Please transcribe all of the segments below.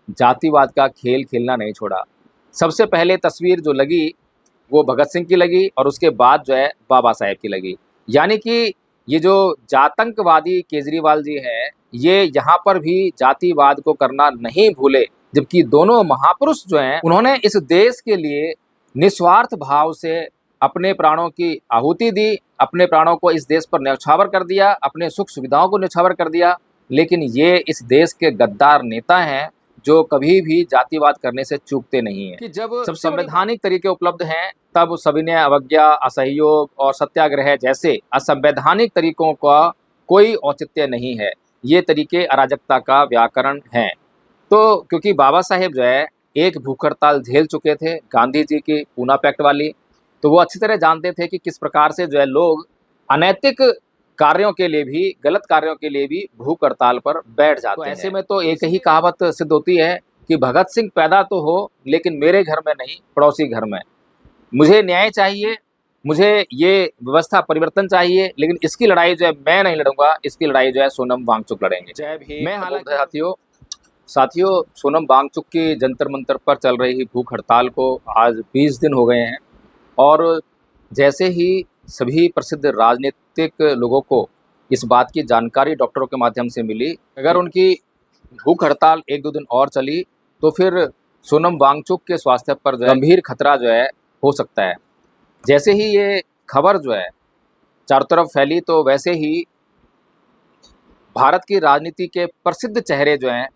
जातिवाद का खेल खेलना नहीं छोड़ा। सबसे पहले तस्वीर जो लगी वो भगत सिंह की लगी और उसके बाद जो है बाबा साहेब की लगी। यानी कि ये जो जातंकवादी केजरीवाल जी हैं, ये यहाँ पर भी जातिवाद को करना नहीं भूले, जबकि दोनों महापुरुष जो हैं उन्होंने इस देश के लिए निस्वार्थ भाव से अपने प्राणों की आहुति दी, अपने प्राणों को इस देश पर न्यौछावर कर दिया, अपने सुख सुविधाओं को न्यौछावर कर दिया। लेकिन ये इस देश के गद्दार नेता हैं जो कभी भी जातिवाद करने से चूकते नहीं हैं। कि जब संवैधानिक तरीके उपलब्ध हैं तब सविनय अवज्ञा, असहयोग और सत्याग्रह जैसे असंवैधानिक तरीकों का कोई औचित्य नहीं है। ये तरीके अराजकता का व्याकरण हैं। तो क्योंकि बाबा साहेब जो है एक भूख हड़ताल झेल चुके थे गांधी जी की पूना पैक्ट वाली, तो वो अच्छी तरह जानते थे कि किस प्रकार से जो है लोग अनैतिक कार्यों के लिए भी, गलत कार्यों के लिए भी भूख हड़ताल पर बैठ जाते हैं। ऐसे में तो एक ही कहावत सिद्ध होती है कि भगत सिंह पैदा तो हो लेकिन मेरे घर में नहीं, पड़ोसी घर में। मुझे न्याय चाहिए, मुझे ये व्यवस्था परिवर्तन चाहिए, लेकिन इसकी लड़ाई जो है मैं नहीं लड़ूंगा, इसकी लड़ाई जो है सोनम वांगचुक लड़ेंगे। जय भीम। मैं हालांकि साथियों सोनम वांगचुक की जंतर मंतर पर चल रही भूख हड़ताल को आज 20 दिन हो गए हैं और जैसे ही सभी प्रसिद्ध राजनीतिक लोगों को इस बात की जानकारी डॉक्टरों के माध्यम से मिली, अगर उनकी भूख हड़ताल 1-2 दिन और चली तो फिर सोनम वांगचुक के स्वास्थ्य पर जो है गंभीर खतरा जो है हो सकता है। जैसे ही ये खबर जो है चारों तरफ फैली तो वैसे ही भारत की राजनीति के प्रसिद्ध चेहरे जो हैं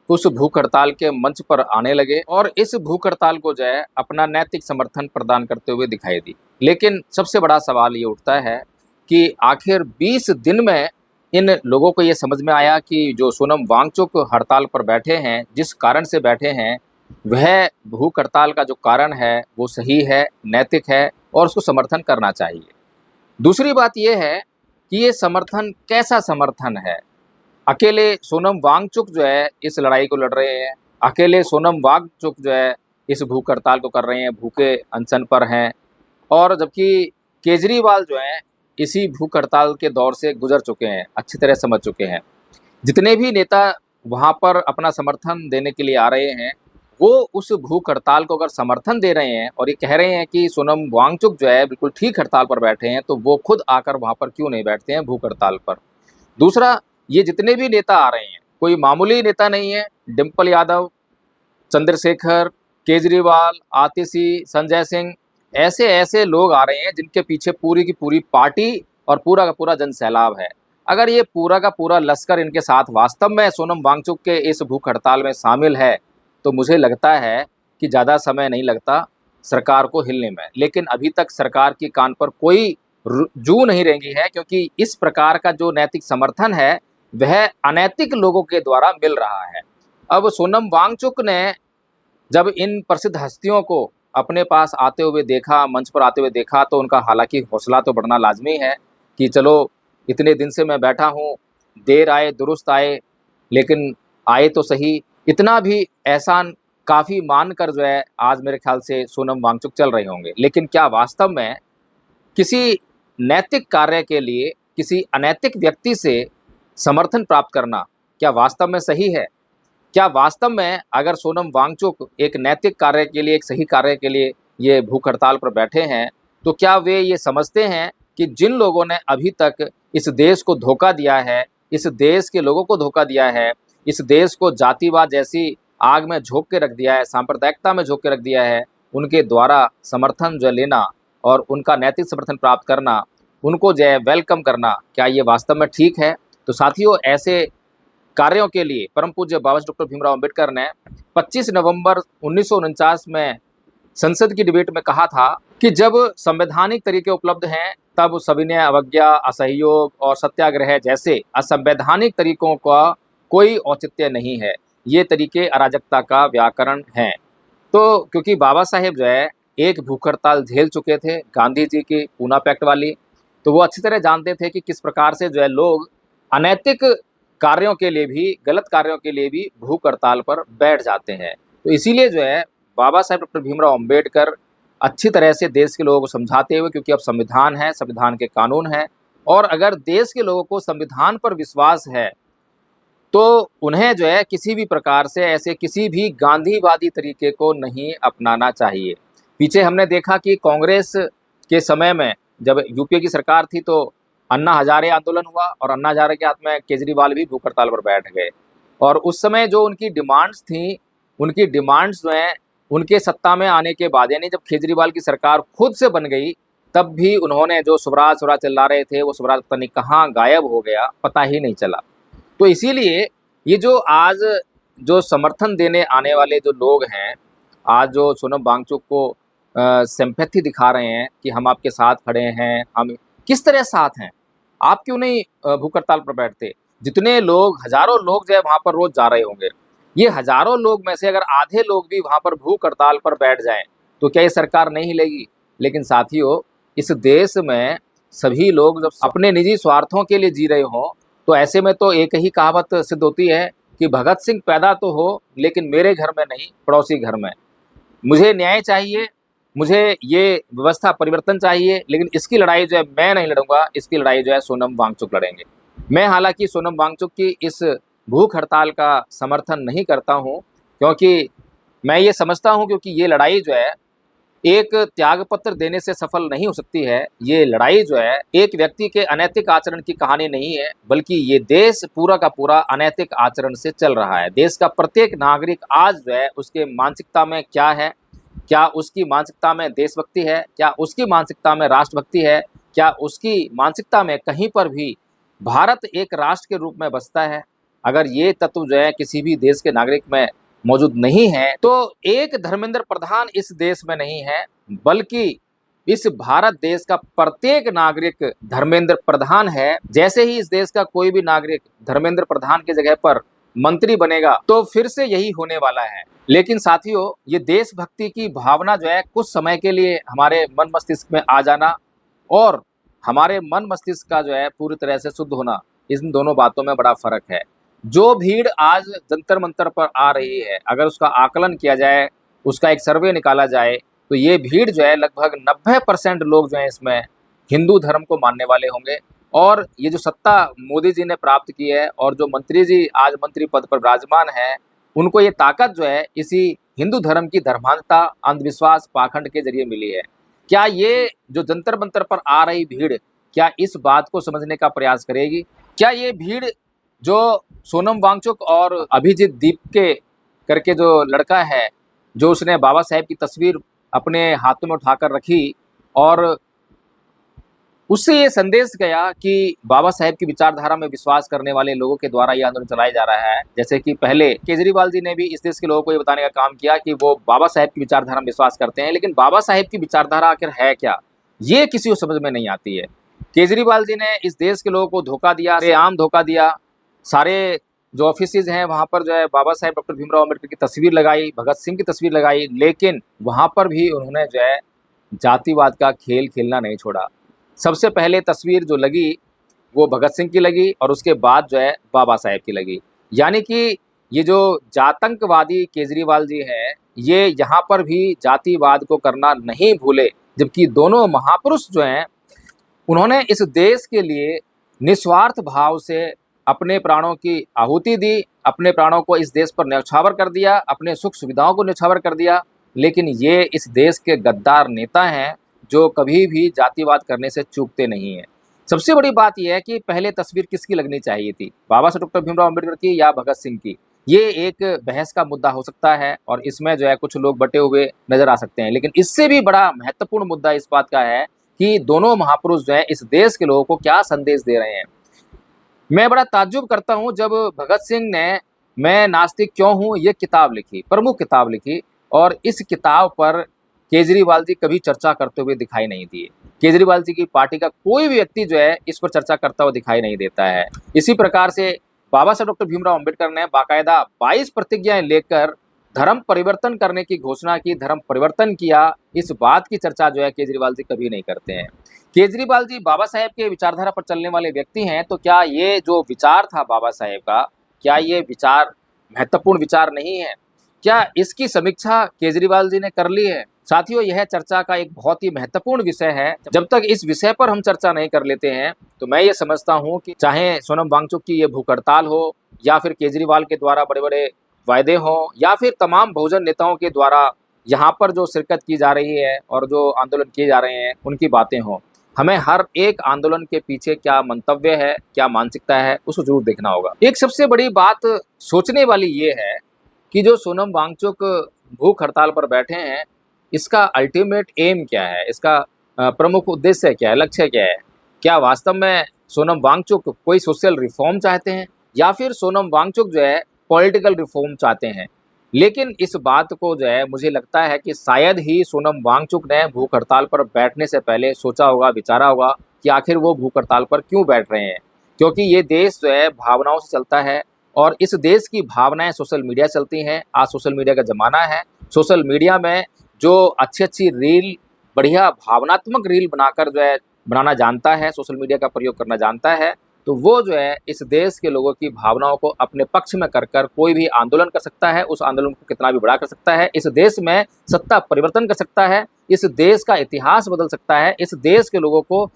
उस भूख हड़ताल के मंच पर आने लगे और इस भूख हड़ताल को जो है अपना नैतिक समर्थन प्रदान करते हुए दिखाई दी। लेकिन सबसे बड़ा सवाल ये उठता है कि आखिर 20 दिन में इन लोगों को ये समझ में आया कि जो सोनम वांगचुक हड़ताल पर बैठे हैं, जिस कारण से बैठे हैं, वह भूख हड़ताल का जो कारण है वो सही है, नैतिक है और उसको समर्थन करना चाहिए। दूसरी बात यह है कि ये समर्थन कैसा समर्थन है। अकेले सोनम वांगचुक जो है इस लड़ाई को लड़ रहे हैं, अकेले सोनम वांगचुक जो है इस भूख हड़ताल को कर रहे हैं, भूखे अनशन पर हैं, और जबकि केजरीवाल जो हैं इसी भूख हड़ताल के दौर से गुजर चुके हैं, अच्छी तरह समझ चुके हैं। जितने भी नेता वहाँ पर अपना समर्थन देने के लिए आ रहे हैं, वो उस भूख हड़ताल को अगर समर्थन दे रहे हैं और ये कह रहे हैं कि सोनम वांगचुक जो है बिल्कुल ठीक हड़ताल पर बैठे हैं, तो वो खुद आकर वहाँ पर क्यों नहीं बैठते हैं भूख हड़ताल पर। दूसरा, ये जितने भी नेता आ रहे हैं कोई मामूली नेता नहीं है। डिम्पल यादव, चंद्रशेखर, केजरीवाल, आतिशी, संजय सिंह, ऐसे ऐसे लोग आ रहे हैं जिनके पीछे पूरी की पूरी पार्टी और पूरा का पूरा जन सैलाब है। अगर ये पूरा का पूरा लश्कर इनके साथ वास्तव में सोनम वांगचुक के इस भूख हड़ताल में शामिल है तो मुझे लगता है कि ज़्यादा समय नहीं लगता सरकार को हिलने में। लेकिन अभी तक सरकार की कान पर कोई जू नहीं रेंगी है, क्योंकि इस प्रकार का जो नैतिक समर्थन है वह अनैतिक लोगों के द्वारा मिल रहा है। अब सोनम वांगचुक ने जब इन प्रसिद्ध हस्तियों को अपने पास आते हुए देखा, मंच पर आते हुए देखा, तो उनका हालांकि हौसला तो बढ़ना लाजमी है कि चलो इतने दिन से मैं बैठा हूँ, देर आए दुरुस्त आए, लेकिन आए तो सही। इतना भी एहसान काफ़ी मानकर जो है आज मेरे ख्याल से सोनम वांगचुक चल रहे होंगे। लेकिन क्या वास्तव में किसी नैतिक कार्य के लिए किसी अनैतिक व्यक्ति से समर्थन प्राप्त करना क्या वास्तव में सही है? क्या वास्तव में अगर सोनम वांगचुक एक नैतिक कार्य के लिए, एक सही कार्य के लिए ये भूख हड़ताल पर बैठे हैं, तो क्या वे ये समझते हैं कि जिन लोगों ने अभी तक इस देश को धोखा दिया है, इस देश के लोगों को धोखा दिया है, इस देश को जातिवाद जैसी आग में झोंक के रख दिया है, सांप्रदायिकता में झोंक के रख दिया है, उनके द्वारा समर्थन जो लेना और उनका नैतिक समर्थन प्राप्त करना, उनको जो है वेलकम करना, क्या ये वास्तव में ठीक है? तो साथियों, ऐसे कार्यों के लिए परम पूज्य बाबा डॉक्टर भीमराव अंबेडकर ने 25 नवंबर 1949 में संसद की डिबेट में कहा था कि जब संवैधानिक तरीके उपलब्ध हैं तब सविनय अवज्ञा, असहयोग और सत्याग्रह जैसे असंवैधानिक तरीकों का कोई औचित्य नहीं है। ये तरीके अराजकता का व्याकरण हैं। तो क्योंकि बाबा साहेब जो है एक भूख हड़ताल झेल चुके थे गांधी जी की पूना पैक्ट वाली, तो वो अच्छी तरह जानते थे कि किस प्रकार से जो है लोग अनैतिक कार्यों के लिए भी, गलत कार्यों के लिए भी भूख हड़ताल पर बैठ जाते हैं। तो इसीलिए जो है बाबा साहेब डॉक्टर भीमराव अंबेडकर अच्छी तरह से देश के लोगों को समझाते हुए, क्योंकि अब संविधान है, संविधान के कानून हैं, और अगर देश के लोगों को संविधान पर विश्वास है तो उन्हें जो है किसी भी प्रकार से ऐसे किसी भी गांधीवादी तरीके को नहीं अपनाना चाहिए। पीछे हमने देखा कि कांग्रेस के समय में जब यूपीए की सरकार थी तो अन्ना हजारे आंदोलन हुआ और अन्ना हजारे के हाथ में केजरीवाल भी भूख हड़ताल पर बैठ गए। और उस समय जो उनकी डिमांड्स थी, उनकी डिमांड्स जो हैं उनके सत्ता में आने के बाद, यानी जब केजरीवाल की सरकार खुद से बन गई, तब भी उन्होंने जो स्वराज स्वराज चिल्ला रहे थे वो स्वराज पता नहीं कहाँ गायब हो गया, पता ही नहीं चला। तो इसीलिए ये जो आज जो समर्थन देने आने वाले जो लोग हैं, आज जो सोनम वांगचुक को सिंपैथी दिखा रहे हैं कि हम आपके साथ खड़े हैं, हम किस तरह साथ हैं? आप क्यों नहीं भूख हड़ताल पर बैठते? जितने लोग, हज़ारों लोग जो है वहाँ पर रोज़ जा रहे होंगे, ये हज़ारों लोग में से अगर आधे लोग भी वहाँ पर भूख हड़ताल पर बैठ जाएँ, तो क्या ये सरकार नहीं हिलेगी? लेकिन साथियों, इस देश में सभी लोग जब अपने निजी स्वार्थों के लिए जी रहे हों, तो ऐसे में तो एक ही कहावत सिद्ध होती है कि भगत सिंह पैदा तो हो, लेकिन मेरे घर में नहीं, पड़ोसी घर में। मुझे न्याय चाहिए, मुझे ये व्यवस्था परिवर्तन चाहिए, लेकिन इसकी लड़ाई जो है मैं नहीं लड़ूंगा, इसकी लड़ाई जो है सोनम वांगचुक लड़ेंगे। मैं हालांकि सोनम वांगचुक की इस भूख हड़ताल का समर्थन नहीं करता हूं, क्योंकि मैं ये समझता हूं क्योंकि ये लड़ाई जो है एक त्यागपत्र देने से सफल नहीं हो सकती है। ये लड़ाई जो है एक व्यक्ति के अनैतिक आचरण की कहानी नहीं है, बल्कि ये देश पूरा का पूरा अनैतिक आचरण से चल रहा है। देश का प्रत्येक नागरिक आज जो है उसके मानसिकता में क्या है, क्या उसकी मानसिकता में देशभक्ति है, क्या उसकी मानसिकता में राष्ट्रभक्ति है, क्या उसकी मानसिकता में कहीं पर भी भारत एक राष्ट्र के रूप में बसता है? अगर ये तत्व जो है किसी भी देश के नागरिक में मौजूद नहीं है, तो एक धर्मेंद्र प्रधान इस देश में नहीं है, बल्कि इस भारत देश का प्रत्येक नागरिक धर्मेंद्र प्रधान है। जैसे ही इस देश का कोई भी नागरिक धर्मेंद्र प्रधान की जगह पर मंत्री बनेगा, तो फिर से यही होने वाला है। लेकिन साथियों, ये देशभक्ति की भावना जो है कुछ समय के लिए हमारे मन मस्तिष्क में आ जाना और हमारे मन मस्तिष्क का जो है पूरी तरह से शुद्ध होना, इन दोनों बातों में बड़ा फर्क है। जो भीड़ आज जंतर मंतर पर आ रही है, अगर उसका आकलन किया जाए, उसका एक सर्वे निकाला जाए, तो ये भीड़ जो है लगभग 90% लोग जो हैं इसमें हिंदू धर्म को मानने वाले होंगे। और ये जो सत्ता मोदी जी ने प्राप्त की है और जो मंत्री जी आज मंत्री पद पर विराजमान हैं, उनको ये ताकत जो है इसी हिंदू धर्म की धर्मांधता, अंधविश्वास, पाखंड के जरिए मिली है। क्या ये जो जंतर मंतर पर आ रही भीड़, क्या इस बात को समझने का प्रयास करेगी? क्या ये भीड़ जो सोनम वांगचुक और अभिजीत दीपके करके जो लड़का है, जो उसने बाबा साहेब की तस्वीर अपने हाथों में उठाकर रखी और उससे ये संदेश गया कि बाबा साहेब की विचारधारा में विश्वास करने वाले लोगों के द्वारा ये आंदोलन चलाया जा रहा है। जैसे कि पहले केजरीवाल जी ने भी इस देश के लोगों को ये बताने का काम किया कि वो बाबा साहेब की विचारधारा में विश्वास करते हैं, लेकिन बाबा साहेब की विचारधारा आखिर है क्या, ये किसी को समझ में नहीं आती है। केजरीवाल जी ने इस देश के लोगों को धोखा दिया, आम धोखा दिया। सारे जो ऑफिसेज हैं वहाँ पर जो है बाबा साहेब डॉक्टर भीमराव अम्बेडकर की तस्वीर लगाई, भगत सिंह की तस्वीर लगाई, लेकिन वहाँ पर भी उन्होंने जो है जातिवाद का खेल खेलना नहीं छोड़ा। सबसे पहले तस्वीर जो लगी वो भगत सिंह की लगी और उसके बाद जो है बाबा साहेब की लगी। यानी कि ये जो जातंकवादी केजरीवाल जी हैं, ये यहाँ पर भी जातिवाद को करना नहीं भूले, जबकि दोनों महापुरुष जो हैं उन्होंने इस देश के लिए निस्वार्थ भाव से अपने प्राणों की आहुति दी, अपने प्राणों को इस देश पर न्यौछावर कर दिया, अपने सुख सुविधाओं को न्यौछावर कर दिया। लेकिन ये इस देश के गद्दार नेता हैं जो कभी भी जातिवाद करने से चूकते नहीं हैं। सबसे बड़ी बात यह है कि पहले तस्वीर किसकी लगनी चाहिए थी, बाबा साहब डॉक्टर भीमराव अम्बेडकर की या भगत सिंह की? ये एक बहस का मुद्दा हो सकता है और इसमें जो है कुछ लोग बटे हुए नजर आ सकते हैं, लेकिन इससे भी बड़ा महत्वपूर्ण मुद्दा इस बात का है कि दोनों महापुरुष जो है इस देश के लोगों को क्या संदेश दे रहे हैं। मैं बड़ा ताज्जुब करता हूँ जब भगत सिंह ने मैं नास्तिक क्यों हूँ ये किताब लिखी, प्रमुख किताब लिखी, और इस किताब पर केजरीवाल जी कभी चर्चा करते हुए दिखाई नहीं दिए। केजरीवाल जी की पार्टी का कोई भी व्यक्ति जो है इस पर चर्चा करता हुआ दिखाई नहीं देता है। इसी प्रकार से बाबा साहब डॉक्टर भीमराव अम्बेडकर ने बाकायदा 22 प्रतिज्ञाएं लेकर धर्म परिवर्तन करने की घोषणा की, धर्म परिवर्तन किया, इस बात की चर्चा जो है केजरीवाल जी कभी नहीं करते हैं। केजरीवाल जी बाबा साहेब के विचारधारा पर चलने वाले व्यक्ति हैं, तो क्या ये जो विचार था बाबा साहेब का, क्या ये विचार महत्वपूर्ण विचार नहीं है? क्या इसकी समीक्षा केजरीवाल जी ने कर ली है? साथियों, यह चर्चा का एक बहुत ही महत्वपूर्ण विषय है। जब तक इस विषय पर हम चर्चा नहीं कर लेते हैं, तो मैं ये समझता हूँ कि चाहे सोनम वांगचुक की ये भूख हड़ताल हो या फिर केजरीवाल के द्वारा बड़े बड़े वायदे हों, या फिर तमाम बहुजन नेताओं के द्वारा यहाँ पर जो शिरकत की जा रही है और जो आंदोलन किए जा रहे हैं उनकी बातें हों, हमें हर एक आंदोलन के पीछे क्या मंतव्य है, क्या मानसिकता है, उसको जरूर देखना होगा। एक सबसे बड़ी बात सोचने वाली ये है कि जो सोनम वांगचुक भूख हड़ताल पर बैठे हैं, इसका अल्टीमेट एम क्या है, इसका प्रमुख उद्देश्य क्या है, लक्ष्य क्या है? क्या वास्तव में सोनम वांगचुक कोई सोशल रिफॉर्म चाहते हैं, या फिर सोनम वांगचुक जो है पॉलिटिकल रिफॉर्म चाहते हैं? लेकिन इस बात को जो है मुझे लगता है कि शायद ही सोनम वांगचुक ने भूख हड़ताल पर बैठने से पहले सोचा होगा, विचारा होगा कि आखिर वो भूख हड़ताल पर क्यों बैठ रहे हैं। क्योंकि ये देश जो है भावनाओं से चलता है, और इस देश की भावनाएं सोशल मीडिया से चलती हैं। आज सोशल मीडिया का ज़माना है। सोशल मीडिया में जो अच्छी रील, बढ़िया भावनात्मक रील बनाकर जो है बनाना जानता है, सोशल मीडिया का प्रयोग करना जानता है, तो वो जो है इस देश के लोगों की भावनाओं को अपने पक्ष में कर कर कोई भी आंदोलन कर सकता है, उस आंदोलन को कितना भी बड़ा कर सकता है, इस देश में सत्ता परिवर्तन कर सकता है, इस देश का इतिहास बदल सकता है, इस देश के लोगों को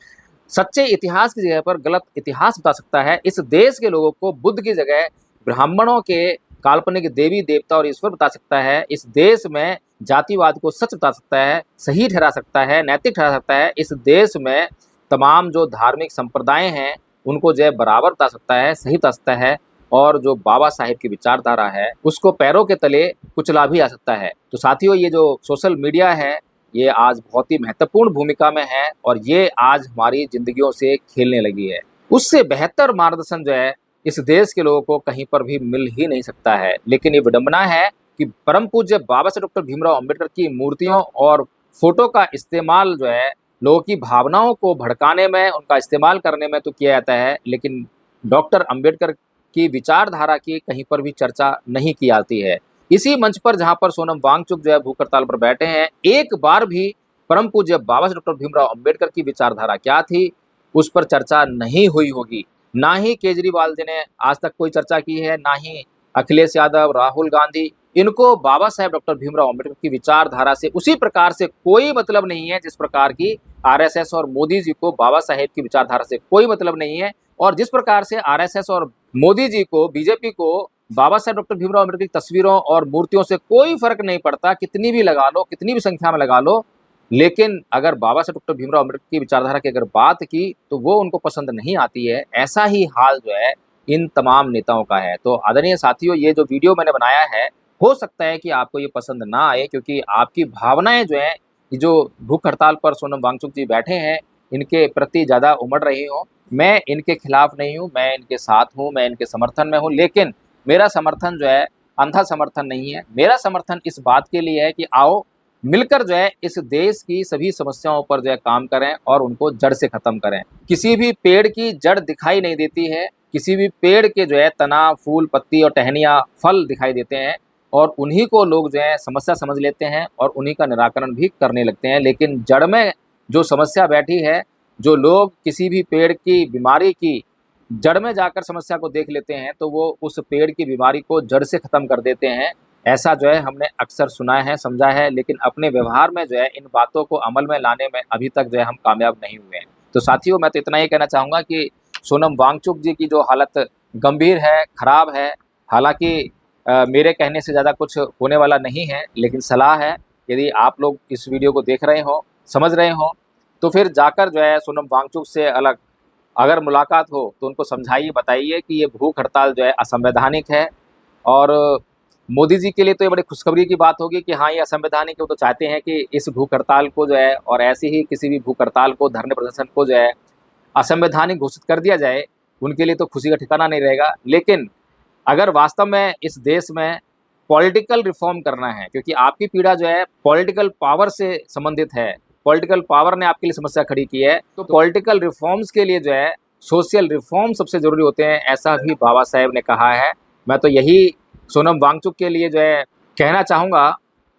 सच्चे इतिहास की जगह पर गलत इतिहास बता सकता है, इस देश के लोगों को बुद्ध की जगह ब्राह्मणों के काल्पनिक देवी देवता और ईश्वर बता सकता है, इस देश में जातिवाद को सच बता सकता है, सही ठहरा सकता है, नैतिक ठहरा सकता है, इस देश में तमाम जो धार्मिक संप्रदाय हैं उनको जो है बराबर बता सकता है, सही बता सकता है, और जो बाबा साहेब की विचारधारा है उसको पैरों के तले कुचला भी आ सकता है। तो साथियों, ये जो सोशल मीडिया है ये आज बहुत ही महत्वपूर्ण भूमिका में है, और ये आज हमारी जिंदगियों से खेलने लगी है। उससे बेहतर मार्गदर्शन जो है इस देश के लोगों को कहीं पर भी मिल ही नहीं सकता है। लेकिन ये विडंबना है कि परम पूज्य बाबा साहब डॉक्टर भीमराव अंबेडकर की मूर्तियों और फोटो का इस्तेमाल जो है लोगों की भावनाओं को भड़काने में, उनका इस्तेमाल करने में तो किया जाता है, लेकिन डॉक्टर अंबेडकर की विचारधारा की कहीं पर भी चर्चा नहीं की जाती है। इसी मंच पर जहां पर सोनम वांगचुक जो है भूख हड़ताल पर बैठे हैं, एक बार भी परम पूज्य बाबा साहब डॉक्टर भीमराव अंबेडकर की विचारधारा क्या थी उस पर चर्चा नहीं हुई होगी। ना ही केजरीवाल जी ने आज तक कोई चर्चा की है, ना ही अखिलेश यादव, राहुल गांधी। इनको बाबा साहेब डॉक्टर भीमराव अंबेडकर की विचारधारा से उसी प्रकार से कोई मतलब नहीं है जिस प्रकार की आरएसएस और मोदी जी को बाबा साहेब की विचारधारा से कोई मतलब नहीं है। और जिस प्रकार से आरएसएस और मोदी जी को, बीजेपी को बाबा साहेब डॉक्टर भीमराव अंबेडकर की तस्वीरों और मूर्तियों से कोई फर्क नहीं पड़ता, कितनी भी लगा लो, कितनी भी संख्या में लगा लो, लेकिन अगर बाबा साहब डॉक्टर भीमराव अम्बेडकर की विचारधारा की अगर बात की तो वो उनको पसंद नहीं आती है। ऐसा ही हाल जो है इन तमाम नेताओं का है। तो आदरणीय साथियों, ये जो वीडियो मैंने बनाया है, हो सकता है कि आपको ये पसंद ना आए, क्योंकि आपकी भावनाएं जो है, ये जो भूख हड़ताल पर सोनम वांगचुक जी बैठे हैं इनके प्रति ज़्यादा उमड़ रही हो। मैं इनके खिलाफ नहीं हूँ, मैं इनके साथ हूँ, मैं इनके समर्थन में हूँ, लेकिन मेरा समर्थन जो है अंधा समर्थन नहीं है। मेरा समर्थन इस बात के लिए है कि आओ मिलकर जो है इस देश की सभी समस्याओं पर जो है काम करें और उनको जड़ से खत्म करें। किसी भी पेड़ की जड़ दिखाई नहीं देती है, किसी भी पेड़ के जो है तना, फूल, पत्ती और टहनियाँ, फल दिखाई देते हैं, और उन्हीं को लोग जो है समस्या समझ लेते हैं और उन्हीं का निराकरण भी करने लगते हैं। लेकिन जड़ में जो समस्या बैठी है, जो लोग किसी भी पेड़ की बीमारी की जड़ में जाकर समस्या को देख लेते हैं, तो वो उस पेड़ की बीमारी को जड़ से ख़त्म कर देते हैं। ऐसा जो है हमने अक्सर सुना है, समझा है, लेकिन अपने व्यवहार में जो है इन बातों को अमल में लाने में अभी तक जो है हम कामयाब नहीं हुए हैं। तो साथियों, मैं तो इतना ही कहना चाहूँगा कि सोनम वांगचुक जी की जो हालत गंभीर है, ख़राब है, हालाँकि मेरे कहने से ज़्यादा कुछ होने वाला नहीं है, लेकिन सलाह है, यदि आप लोग इस वीडियो को देख रहे हो, समझ रहे हो, तो फिर जाकर जो है सोनम वांगचुक से अलग अगर मुलाकात हो तो उनको समझाइए, बताइए कि ये भूख हड़ताल जो है असंवैधानिक है। और मोदी जी के लिए तो ये बड़ी खुशखबरी की बात होगी कि हाँ, ये असंवैधानिक है। वो तो चाहते हैं कि इस भूख हड़ताल को जो है और ऐसी ही किसी भी भूख हड़ताल को, धरने प्रदर्शन को जो है असंवैधानिक घोषित कर दिया जाए। उनके लिए तो खुशी का ठिकाना नहीं रहेगा। लेकिन अगर वास्तव में इस देश में पॉलिटिकल रिफॉर्म करना है, क्योंकि आपकी पीड़ा जो है पॉलिटिकल पावर से संबंधित है, पॉलिटिकल पावर ने आपके लिए समस्या खड़ी की है, तो पॉलिटिकल रिफॉर्म्स के लिए जो है सोशल रिफॉर्म सबसे ज़रूरी होते हैं, ऐसा भी बाबा साहेब ने कहा है। मैं तो यही सोनम वांगचुक के लिए जो है कहना चाहूँगा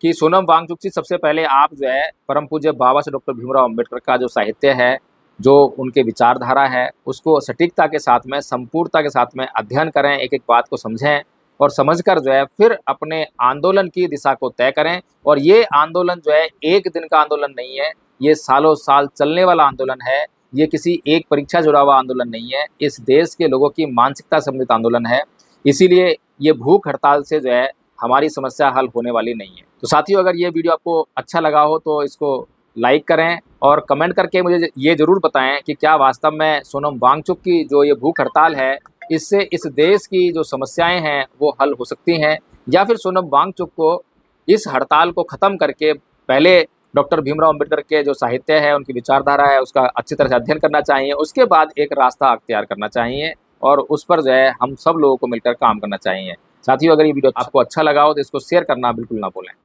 कि सोनम वांगचुक जी, सबसे पहले आप जो है परम पूज्य बाबा साहब डॉक्टर भीमराव अम्बेडकर का जो साहित्य है, जो उनके विचारधारा है, उसको सटीकता के साथ में, संपूर्णता के साथ में अध्ययन करें, एक एक बात को समझें और समझकर जो है फिर अपने आंदोलन की दिशा को तय करें। और ये आंदोलन जो है एक दिन का आंदोलन नहीं है, ये सालों साल चलने वाला आंदोलन है। ये किसी एक परीक्षा जुड़ा हुआ आंदोलन नहीं है, इस देश के लोगों की मानसिकता संबंधित आंदोलन है। इसीलिए ये भूख हड़ताल से जो है हमारी समस्या हल होने वाली नहीं है। तो साथियों, अगर ये वीडियो आपको अच्छा लगा हो तो इसको लाइक करें और कमेंट करके मुझे ये ज़रूर बताएं कि क्या वास्तव में सोनम वांगचुक की जो ये भूख हड़ताल है, इससे इस देश की जो समस्याएं हैं वो हल हो सकती हैं, या फिर सोनम वांगचुक को इस हड़ताल को ख़त्म करके पहले डॉक्टर भीमराव अम्बेडकर के जो साहित्य है, उनकी विचारधारा है, उसका अच्छी तरह से अध्ययन करना चाहिए। उसके बाद एक रास्ता अख्तियार करना चाहिए और उस पर जो है हम सब लोगों को मिलकर काम करना चाहिए। साथियों, अगर ये वीडियो आपको अच्छा लगा हो तो इसको शेयर करना बिल्कुल ना भूलें।